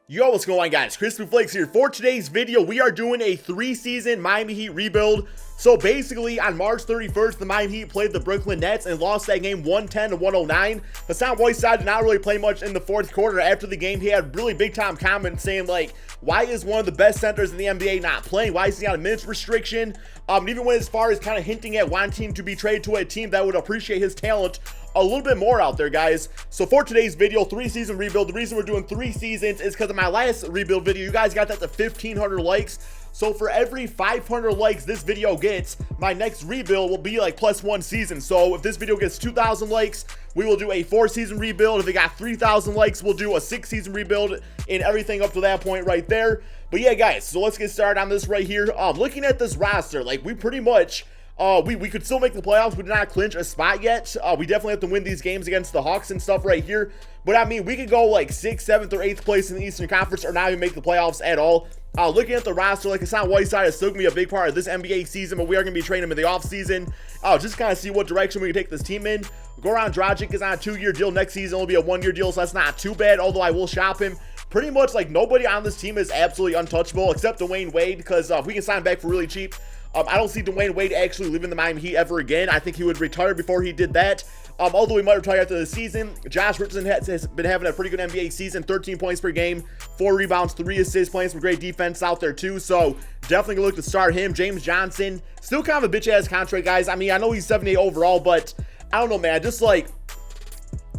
Yo, what's going on, guys? KrispyFlakes here. For today's video, we are doing a 3-season Miami Heat rebuild. So basically, on March 31st, the Miami Heat played the Brooklyn Nets and lost that game 110-109. Hassan Whiteside did not really play much in the fourth quarter. After the game, he had really big-time comments saying, like, why is one of the best centers in the NBA not playing? Why is he on a minutes restriction? Even went as far as kind of hinting at wanting to be traded to a team that would appreciate his talent a little bit more out there, guys. So for today's video, 3-season rebuild. The reason we're doing 3 seasons is because of my last rebuild video. You guys got that to 1,500 likes. So for every 500 likes this video gets, my next rebuild will be like +1 season. So if this video gets 2,000 likes, we will do a 4-season rebuild. If it got 3,000 likes, we'll do a 6-season rebuild and everything up to that point right there. But yeah, guys, so let's get started on this right here. Looking at this roster, like, we pretty much we could still make the playoffs. We did not clinch a spot yet. We definitely have to win these games against the Hawks and stuff right here. But I mean, we could go like 6th, 7th, or 8th place in the Eastern Conference or not even make the playoffs at all. Looking at the roster, like, Hassan Whiteside is still going to be a big part of this NBA season, but we are going to be trading him in the offseason. Just kind of see what direction we can take this team in. Goran Dragic is on a 2-year deal. Next season will be a 1-year deal, so that's not too bad, although I will shop him. Pretty much, like, nobody on this team is absolutely untouchable except Dwyane Wade, because if we can sign back for really cheap, I don't see Dwyane Wade actually leaving the Miami Heat ever again. I think he would retire before he did that. Although he might retire after the season. Josh Richardson has been having a pretty good NBA season. 13 points per game, 4 rebounds, 3 assists, playing some great defense out there too. So definitely gonna look to start him. James Johnson, still kind of a bitch-ass contract, guys. I mean, I know he's 78 overall, but I don't know, man. Just like,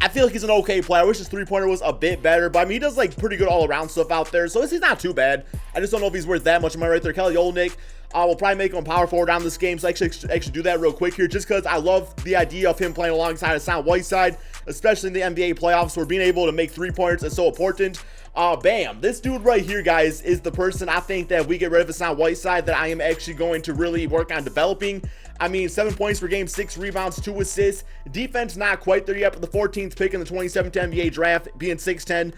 I feel like he's an okay player. I wish his three-pointer was a bit better, but I mean, he does like pretty good all-around stuff out there, so he's not too bad. I just don't know if he's worth that much. Am I right there? Kelly Olynyk. We'll probably make him power forward on this game, so I actually do that real quick here, just because I love the idea of him playing alongside Hassan Whiteside, especially in the NBA playoffs, where being able to make three-pointers is so important. Bam, this dude right here, guys, is the person I think that we get rid of Hassan Whiteside that I am actually going to really work on developing. I mean, 7 points per game, 6 rebounds, 2 assists. Defense not quite there yet, but the 14th pick in the 2017 NBA draft, being 6'10",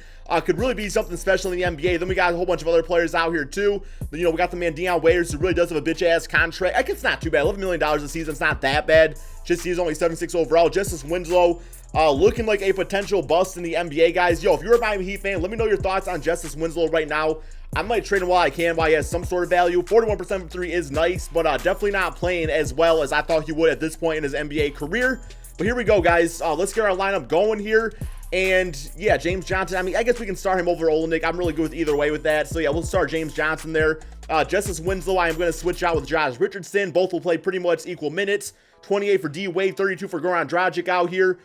could really be something special in the NBA. Then we got a whole bunch of other players out here too. You know, we got the man Dwyane Wade, who really does have a bitch-ass contract. I guess it's not too bad. $11 million a season, it's not that bad. Just he's only 7'6" overall. Justice Winslow, looking like a potential bust in the NBA, guys. Yo, if you're a Miami Heat fan, let me know your thoughts on Justice Winslow right now. I might trade him while I can, while he has some sort of value. 41% from 3 is nice, but definitely not playing as well as I thought he would at this point in his NBA career. But here we go, guys. Let's get our lineup going here. And yeah, James Johnson, I mean, I guess we can start him over Olynyk. I'm really good with either way with that. So yeah, we'll start James Johnson there. Justice Winslow, I am going to switch out with Josh Richardson. Both will play pretty much equal minutes. 28 for D Wade, 32 for Goran Dragic out here.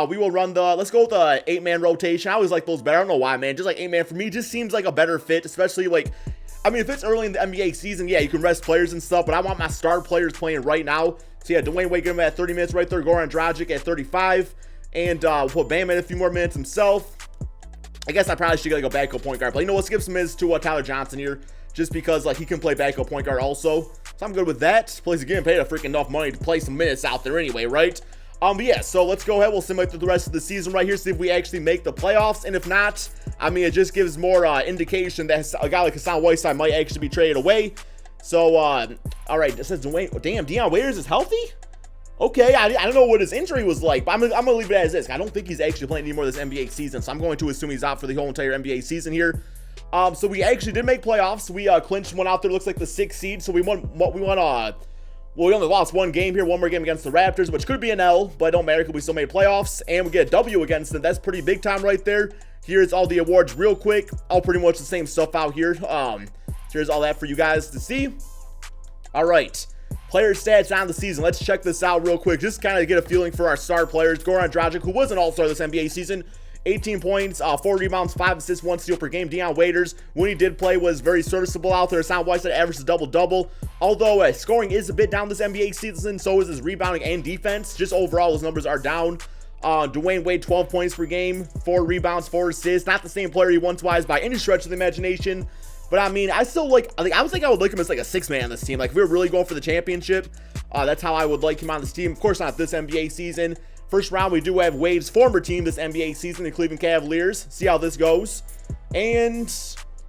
We will run let's go with the 8-man rotation. I always like those better. I don't know why, man. Just like 8-man for me just seems like a better fit, especially like, I mean, if it's early in the NBA season, yeah, you can rest players and stuff, but I want my star players playing right now. So yeah, Dwyane Wade, get him at 30 minutes right there. Goran Dragic at 35. And we'll put Bam at a few more minutes himself. I guess I probably should get like a backup point guard, but you know, let's give some minutes to Tyler Johnson here, just because like he can play backup point guard also. So I'm good with that. Plus he's getting paid a freaking enough money to play some minutes out there anyway, right? But yeah, so let's go ahead. We'll simulate through the rest of the season right here, see if we actually make the playoffs. And if not, I mean, it just gives more indication that a guy like Hassan Whiteside might actually be traded away. So, all right, it says Dwyane. Damn, Dwyane Wade is healthy? Okay, I don't know what his injury was like, but I'm gonna leave it as is. I don't think he's actually playing anymore this NBA season, so I'm going to assume he's out for the whole entire NBA season here. So we actually did make playoffs. We clinched one out there, looks like the 6th seed. So we won. Well, we only lost one game here, one more game against the Raptors, which could be an L, but it don't matter because we still made playoffs, and we get a W against them. That's pretty big time right there. Here's all the awards real quick. All pretty much the same stuff out here. Here's all that for you guys to see. All right. Player stats on the season. Let's check this out real quick. Just kind of get a feeling for our star players. Goran Dragic, who was an all-star this NBA season. 18 points, 4 rebounds, 5 assists, 1 steal per game. Dwyane Wade, when he did play, was very serviceable out there. Hassan Whiteside averaged a double-double. Although scoring is a bit down this NBA season, so is his rebounding and defense. Just overall, his numbers are down. Dwyane Wade, 12 points per game, 4 rebounds, 4 assists. Not the same player he once was by any stretch of the imagination. But I mean, I still like, I would like him as like a 6-man on this team. Like if we were really going for the championship, that's how I would like him on this team. Of course, not this NBA season. First round, we do have Wade's former team this NBA season, the Cleveland Cavaliers. See how this goes. And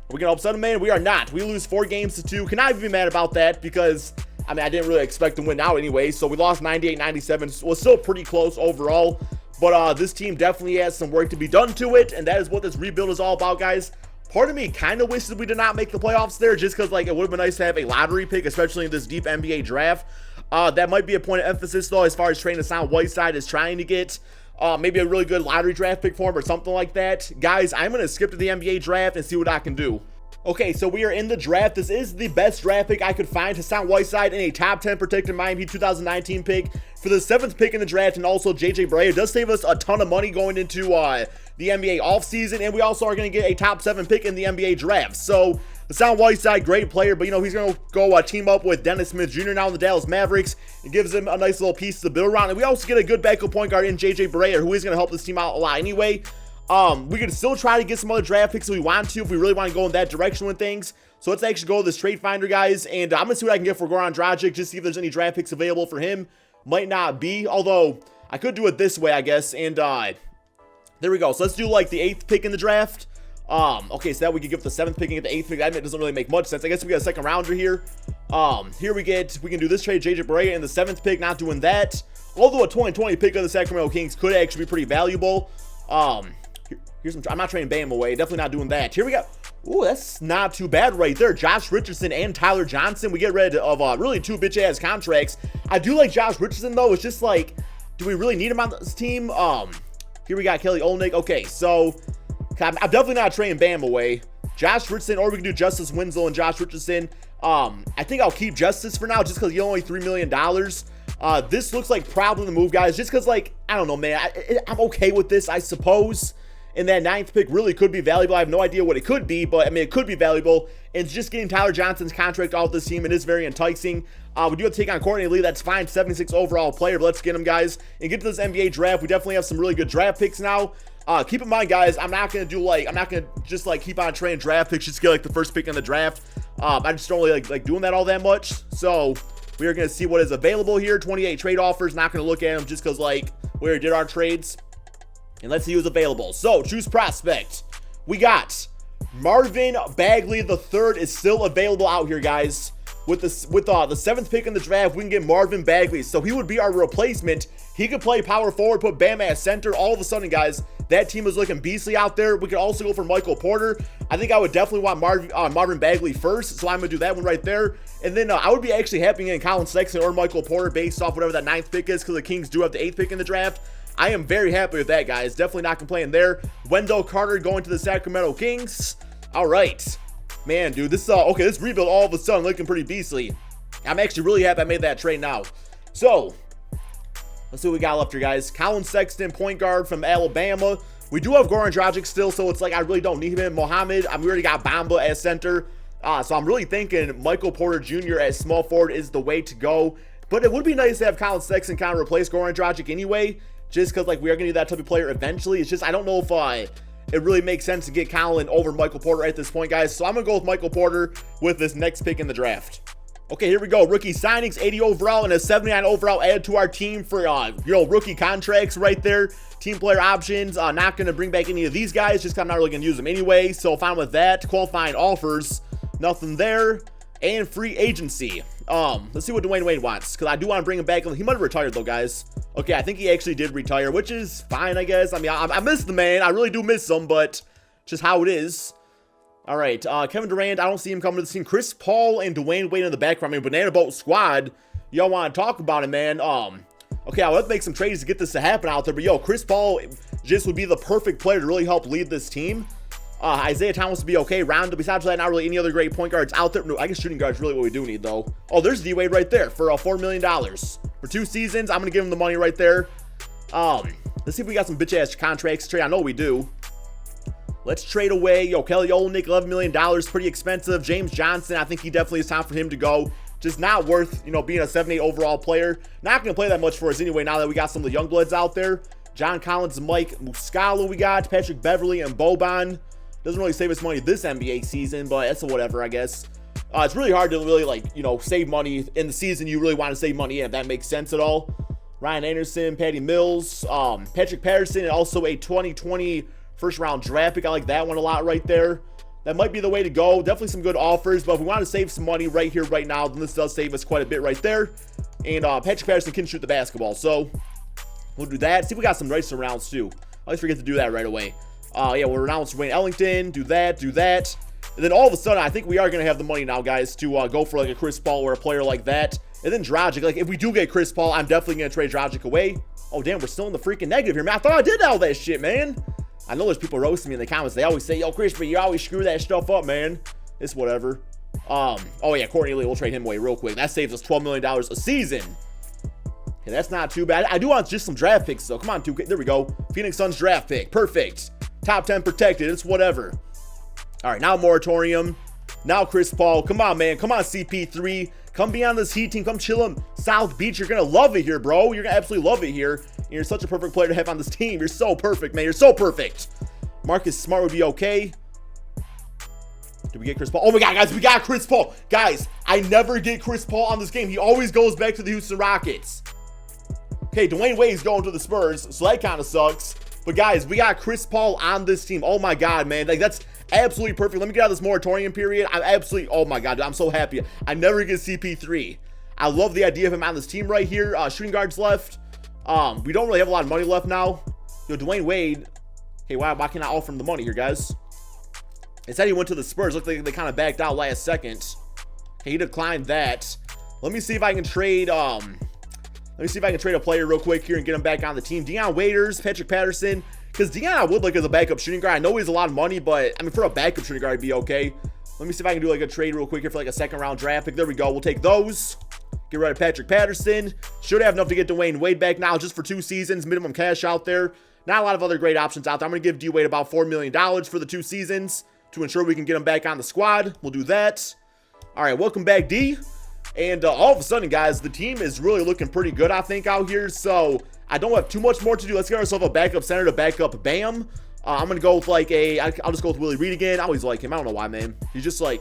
we're going to upset them, man. We are not. We lose 4 games to 2. Cannot even be mad about that because, I mean, I didn't really expect to win out anyway. So we lost 98-97. Was still pretty close overall. But this team definitely has some work to be done to it. And that is what this rebuild is all about, guys. Part of me kind of wishes we did not make the playoffs there, just because like it would have been nice to have a lottery pick, especially in this deep NBA draft. That might be a point of emphasis though, as far as trading Hassan Whiteside is trying to get maybe a really good lottery draft pick for him or something like that. Guys, I'm going to skip to the NBA draft and see what I can do. Okay, so we are in the draft. This is the best draft pick I could find. Hassan Whiteside in a top 10 protected Miami Heat 2019 pick for the 7th pick in the draft, and also JJ Barea. It does save us a ton of money going into the NBA offseason, and we also are going to get a top 7 pick in the NBA draft. So Hassan Whiteside, great player, but he's going to go team up with Dennis Smith Jr. now in the Dallas Mavericks. It gives him a nice little piece to build around, and we also get a good backup point guard in JJ Barea, who is going to help this team out a lot anyway. We could still try to get some other draft picks if we want to, if we really want to go in that direction with things. So let's actually go to this trade finder, guys, and I'm going to see what I can get for Goran Dragic, just see if there's any draft picks available for him. Might not be, although I could do it this way, I guess, and there we go. So let's do like the 8th pick in the draft. Okay, so that we could give the 7th pick and get the 8th pick. That doesn't really make much sense. I guess we got a second rounder here. Here we can do this trade, JJ Barea in the 7th pick, not doing that. Although a 2020 pick of the Sacramento Kings could actually be pretty valuable. I'm not trading Bam away. Definitely not doing that. Here we go. Ooh, that's not too bad right there. Josh Richardson and Tyler Johnson. We get rid of really 2 bitch-ass contracts. I do like Josh Richardson, though. It's just like, do we really need him on this team? Here we got Kelly Olynyk. Okay, so I'm definitely not trading Bam away. Josh Richardson, or we can do Justice Winslow and Josh Richardson. I think I'll keep Justice for now, just because he's only $3 million. This looks like probably the move, guys, just because, like, I don't know, man. I'm okay with this, I suppose. And that 9th pick really could be valuable. I have no idea what it could be, but I mean, it could be valuable. And just getting Tyler Johnson's contract off this team, it is very enticing. We do have to take on Courtney Lee. That's fine, 76 overall player, but let's get him, guys, and get to this NBA draft. We definitely have some really good draft picks now. Keep in mind, guys, I'm not going to just like keep on trading draft picks just to get like the first pick in the draft. I just don't really like doing that all that much. So we are going to see what is available here. 28 trade offers. Not going to look at them just because like we already did our trades. And let's see who's available. So, choose prospect. We got Marvin Bagley III is still available out here, guys. With the 7th pick in the draft, we can get Marvin Bagley. So, he would be our replacement. He could play power forward, put Bam at center. All of a sudden, guys, that team is looking beastly out there. We could also go for Michael Porter. I think I would definitely want Marvin Bagley first. So, I'm going to do that one right there. And then I would be actually happy getting Colin Sexton or Michael Porter based off whatever that 9th pick is, because the Kings do have the 8th pick in the draft. I am very happy with that, guys. Definitely not complaining there. Wendell Carter going to the Sacramento Kings. All right. Man, dude, this rebuild all of a sudden looking pretty beastly. I'm actually really happy I made that trade now. So, let's see what we got left here, guys. Colin Sexton, point guard from Alabama. We do have Goran Dragic still, so it's like I really don't need him. Mohammed, we already got Bamba as center. So I'm really thinking Michael Porter Jr. as small forward is the way to go. But it would be nice to have Colin Sexton kind of replace Goran Dragic anyway. Just because, like, we are going to need that type of player eventually. It's just, I don't know if it really makes sense to get Colin over Michael Porter at this point, guys. So I'm going to go with Michael Porter with this next pick in the draft. Okay, here we go. Rookie signings, 80 overall and a 79 overall added to our team for, rookie contracts right there. Team player options. Not going to bring back any of these guys just because I'm not really going to use them anyway. So fine with that. Qualifying offers, nothing there. And free agency. Let's see what Dwyane Wade wants, because I do want to bring him back. He might have retired, though, guys. Okay, I think he actually did retire, which is fine, I guess. I mean, I miss the man. I really do miss him, but just how it is. All right, Kevin Durant, I don't see him coming to the team. Chris Paul and Dwyane Wade in the background. I mean, Banana Boat Squad, y'all want to talk about it, man. Okay, I'll have to make some trades to get this to happen out there, but yo, Chris Paul just would be the perfect player to really help lead this team. Isaiah Thomas would be okay. Rondo, besides that, not really any other great point guards out there. No, I guess shooting guards really what we do need, though. Oh, there's D-Wade right there for $4 million. For 2 seasons, I'm going to give him the money right there. Let's see if we got some bitch-ass contracts to trade. I know we do. Let's trade away. Yo, Kelly Olynyk, $11 million. Pretty expensive. James Johnson, I think he definitely is time for him to go. Just not worth, being a 78 overall player. Not going to play that much for us anyway now that we got some of the young bloods out there. John Collins, Mike Muscala we got. Patrick Beverly and Boban. Doesn't really save us money this NBA season, but that's a whatever, I guess. It's really hard to really, save money in the season you really want to save money in, if that makes sense at all. Ryan Anderson, Patty Mills, Patrick Patterson, and also a 2020 first-round draft pick. I like that one a lot right there. That might be the way to go. Definitely some good offers, but if we want to save some money right here, right now, then this does save us quite a bit right there. And Patrick Patterson can shoot the basketball, so we'll do that. See if we got some nicer rounds, too. I always forget to do that right away. Yeah, we'll announce Wayne Ellington, do that. And then all of a sudden, I think we are going to have the money now, guys, to go for like a Chris Paul or a player like that. And then Dragic, like if we do get Chris Paul, I'm definitely going to trade Dragic away. Oh, damn, we're still in the freaking negative here, man. I thought I did all that shit, man. I know there's people roasting me in the comments. They always say, yo, Chris, but you always screw that stuff up, man. It's whatever. Oh, yeah, Courtney Lee, we'll trade him away real quick. That saves us $12 million a season. Okay, that's not too bad. I do want just some draft picks, though. Come on, 2K. There we go. Phoenix Suns draft pick. Perfect. Top 10 protected. It's whatever. All right, now moratorium. Now Chris Paul. Come on, man. Come on, CP3. Come be on this Heat team. Come chill him. South Beach. You're going to love it here, bro. You're going to absolutely love it here. And you're such a perfect player to have on this team. You're so perfect, man. You're so perfect. Marcus Smart would be okay. Did we get Chris Paul? Oh my God, guys, we got Chris Paul. Guys, I never get Chris Paul on this game. He always goes back to the Houston Rockets. Okay, Dwyane Wade's going to the Spurs, so that kind of sucks. But guys, we got Chris Paul on this team. Oh my God, man. Like, that's absolutely perfect. Let me get out of this moratorium period. I'm absolutely, oh my God, dude, I'm so happy. I never get CP3. I love the idea of him on this team right here. Shooting guards left. We don't really have a lot of money left now. Yo, Dwyane Wade. Hey, why can't I offer him the money here, guys? It said he went to the Spurs. Looked like they kind of backed out last second. Okay, he declined that. Let me see if I can trade, let me see if I can trade a player real quick here and get him back on the team. Deion Waiters, Patrick Patterson. Because Deion I would like as a backup shooting guard. I know he's a lot of money, but I mean, for a backup shooting guard, it'd be okay. Let me see if I can do like a trade real quick here for like a second round draft pick. There we go. We'll take those. Get rid of Patrick Patterson. Should have enough to get Dwyane Wade back now just for 2 seasons. Minimum cash out there. Not a lot of other great options out there. I'm going to give D-Wade about $4 million for the 2 seasons to ensure we can get him back on the squad. We'll do that. All right, welcome back, D. And all of a sudden, guys, the team is really looking pretty good, I think, out here. So I don't have too much more to do. Let's get ourselves a backup center to back up Bam. I'm going to go with like I'll just go with Willie Reed again. I always like him. I don't know why, man. He's just a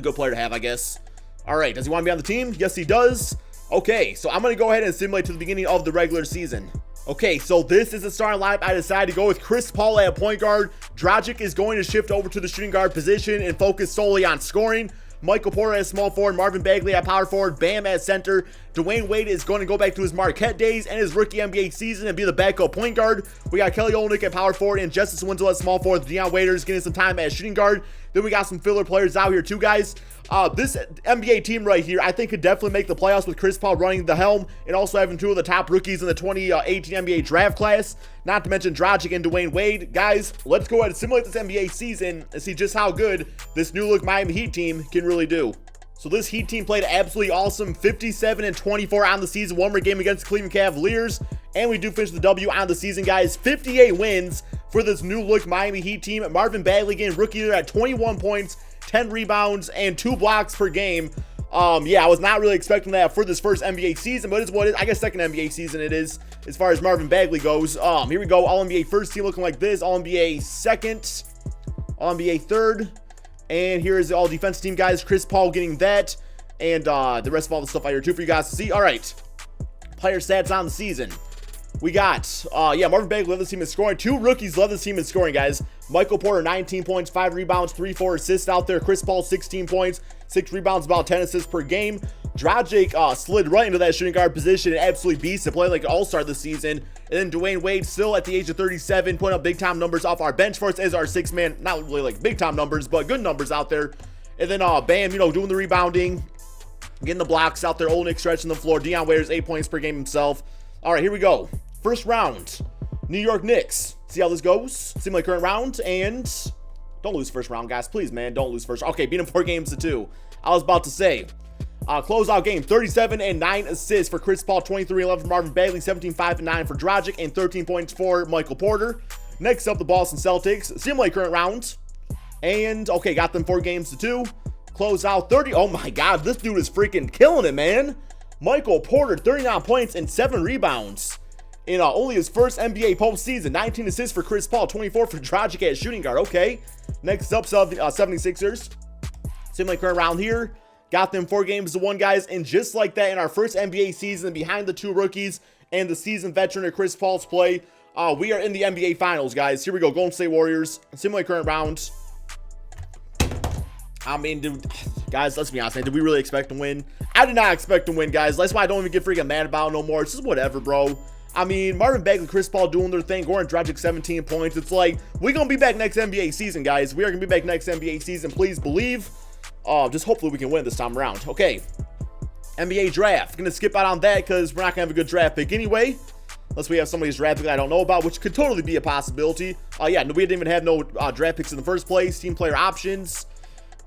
good player to have, I guess. All right, does he want to be on the team? Yes, he does. Okay, so I'm going to go ahead and simulate to the beginning of the regular season. Okay, so this is the starting lineup. I decided to go with Chris Paul at point guard. Dragic is going to shift over to the shooting guard position and focus solely on scoring. Michael Porter at small forward, Marvin Bagley at power forward, Bam at center. Dwyane Wade is going to go back to his Marquette days and his rookie NBA season and be the backup point guard. We got Kelly Olynyk at power forward and Justice Winslow at small forward. Deion Waiters getting some time at shooting guard. Then we got some filler players out here too, guys. This NBA team right here, I think could definitely make the playoffs with Chris Paul running the helm and also having 2 of the top rookies in the 2018 NBA draft class. Not to mention Dragic and Dwyane Wade. Guys, let's go ahead and simulate this NBA season and see just how good this new look Miami Heat team can really do. So this Heat team played absolutely awesome. 57-24 on the season. 1 more game against the Cleveland Cavaliers. And we do finish the W on the season, guys. 58 wins for this new look Miami Heat team. Marvin Bagley again, rookie there at 21 points, 10 rebounds, and 2 blocks per game. Yeah, I was not really expecting that for this first NBA season, but it's what it is. I guess second NBA season it is, as far as Marvin Bagley goes. Here we go. All-NBA first team looking like this. All-NBA second. All-NBA third. And here is the all-defense team, guys. Chris Paul getting that. And the rest of all the stuff out here, too, for you guys to see. All right. Player stats on the season. We got, yeah, Marvin Bagley led this team in scoring. 2 rookies led this team in scoring, guys. Michael Porter, 19 points, 5 rebounds, 3-4 assists out there. Chris Paul, 16 points, 6 rebounds, about 10 assists per game. Dragic slid right into that shooting guard position and absolutely beast and played like an all-star this season. And then Dwyane Wade, still at the age of 37, putting up big-time numbers off our bench for us as our 6th man. Not really like big-time numbers, but good numbers out there. And then Bam, you know, doing the rebounding, getting the blocks out there. Olynyk stretching the floor. Deion Waiters, 8 points per game himself. All right, here we go. First round, New York Knicks. See how this goes. Simulate current round, and don't lose first round, guys. Please, man, don't lose first. Okay, beat him 4-2. I was about to say. Closeout game, 37 and 9 assists for Chris Paul, 23-11 for Marvin Bagley, 17-5 and 9 for Dragic, and 13 points for Michael Porter. Next up, the Boston Celtics. Simulate current round. And, okay, got them 4-2. Closeout 30. Oh, my God, this dude is freaking killing it, man. Michael Porter, 39 points and 7 rebounds. In only his first NBA postseason. 19 assists for Chris Paul, 24 for Dragic at shooting guard. Okay. Next up, 76ers. Simulate current round here. Got them 4-1, guys. And just like that, in our first NBA season, behind the 2 rookies and the seasoned veteran of Chris Paul's play, we are in the NBA Finals, guys. Here we go. Golden State Warriors. Simulate current round. I mean, dude, guys, let's be honest, man. Did we really expect to win? I did not expect to win, guys. That's why I don't even get freaking mad about it no more. It's just whatever, bro. I mean, Marvin Bagley, Chris Paul doing their thing. Goran Dragic, 17 points. It's like, we're going to be back next NBA season, guys. We are going to be back next NBA season. Please believe. Just hopefully we can win this time around. Okay. NBA draft. Going to skip out on that because we're not going to have a good draft pick anyway. Unless we have somebody's draft pick that I don't know about, which could totally be a possibility. Yeah, we didn't even have no draft picks in the first place. Team player options.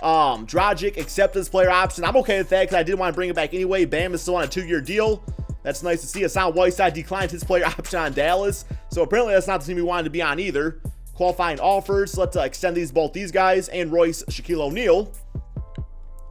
Dragic accepted his player option. I'm okay with that because I didn't want to bring it back anyway. Bam is still on a 2-year deal. That's nice to see. Hassan Whiteside declined his player option on Dallas. So apparently that's not the team we wanted to be on either. Qualifying offers. Let's extend both these guys and Royce Shaquille O'Neal.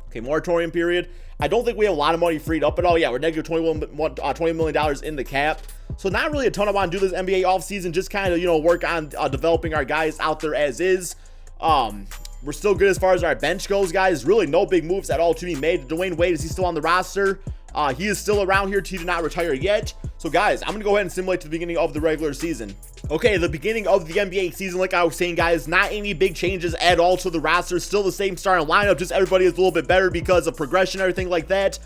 Okay, moratorium period. I don't think we have a lot of money freed up at all. Yeah, we're negative $20 million in the cap. So not really a ton I want to do this NBA offseason. Just kind of, you know, work on developing our guys out there as is. We're still good as far as our bench goes, guys. Really no big moves at all to be made. Dwyane Wade, is he still on the roster? He is still around here. He did not retire yet. So, guys, I'm going to go ahead and simulate to the beginning of the regular season. Okay, the beginning of the NBA season, like I was saying, guys, not any big changes at all to the roster. Still the same starting lineup, just everybody is a little bit better because of progression, everything like that.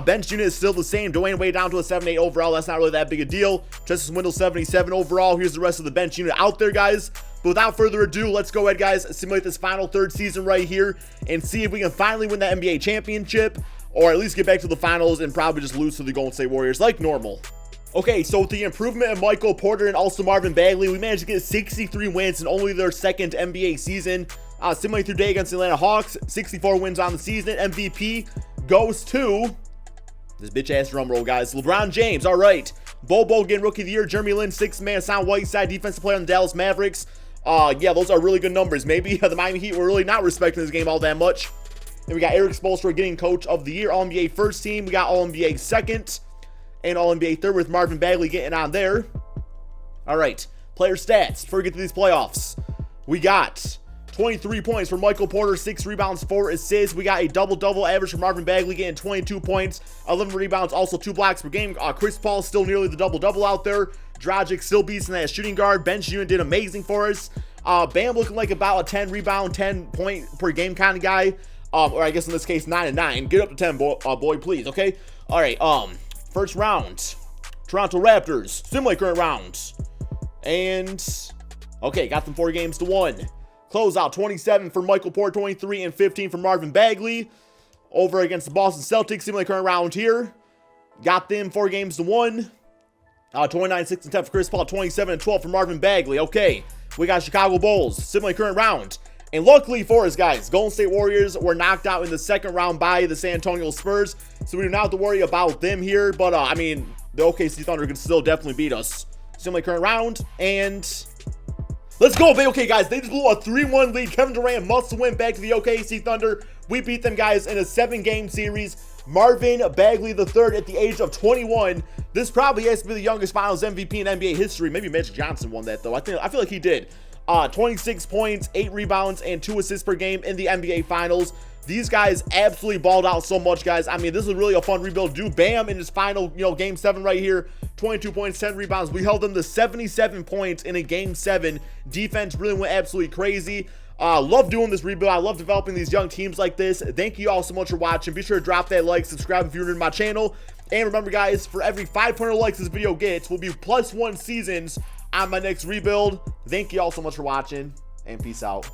Bench unit is still the same. Dwyane Wade down to a 78 overall. That's not really that big a deal. Justice Wendell, 77 overall. Here's the rest of the bench unit out there, guys. But without further ado, let's go ahead, guys, simulate this final third season right here and see if we can finally win the NBA championship, or at least get back to the finals and probably just lose to the Golden State Warriors like normal. Okay, so with the improvement of Michael Porter and also Marvin Bagley, we managed to get 63 wins in only their second NBA season. Simulating through day against the Atlanta Hawks, 64 wins on the season. MVP goes to this bitch-ass drum roll, guys. LeBron James, all right. Bobo getting Rookie of the Year. Jeremy Lin, 6th man. Hassan Whiteside, defensive player on the Dallas Mavericks. Yeah, those are really good numbers. Maybe the Miami Heat were really not respecting this game all that much. Then we got Eric Spoelstra getting Coach of the Year, All-NBA first team. We got All-NBA second and All-NBA third with Marvin Bagley getting on there. All right, player stats before we get to these playoffs. We got 23 points for Michael Porter, 6 rebounds, 4 assists. We got a double-double average for Marvin Bagley getting 22 points, 11 rebounds, also 2 blocks per game. Chris Paul still nearly the double-double out there. Dragic still beasting that shooting guard. Bench unit did amazing for us. Bam looking like about a 10 rebound, 10 point per game kind of guy. Or I guess in this case 9 and 9. Get up to 10, boy, please. Okay. All right. First round, Toronto Raptors. Simulate current round, and okay, got them 4 games to 1. Closeout 27 for Michael Porter, 23 and 15 for Marvin Bagley. Over against the Boston Celtics. Simulate current round here. Got them 4 games to 1. 29, 6 and 10 for Chris Paul. 27 and 12 for Marvin Bagley. Okay, we got Chicago Bulls. Simulate current round. And luckily for us, guys, Golden State Warriors were knocked out in the second round by the San Antonio Spurs. So we do not have to worry about them here. But, I mean, the OKC Thunder can still definitely beat us. Simulate current round. And let's go, baby. Okay, guys, they just blew a 3-1 lead. Kevin Durant must win back to the OKC Thunder. We beat them, guys, in a 7-game series. Marvin Bagley III at the age of 21. This probably has to be the youngest finals MVP in NBA history. Maybe Magic Johnson won that, though. I feel like he did. 26 points, 8 rebounds, and 2 assists per game in the NBA Finals. These guys absolutely balled out so much, guys. I mean, this is really a fun rebuild. Do Bam in his final, game 7 right here. 22 points, 10 rebounds. We held them to 77 points in a game 7. Defense really went absolutely crazy. Love doing this rebuild. I love developing these young teams like this. Thank you all so much for watching. Be sure to drop that like, subscribe if you're new to my channel. And remember, guys, for every 500 likes this video gets, will be +1 seasons on my next rebuild. Thank you all so much for watching, and peace out.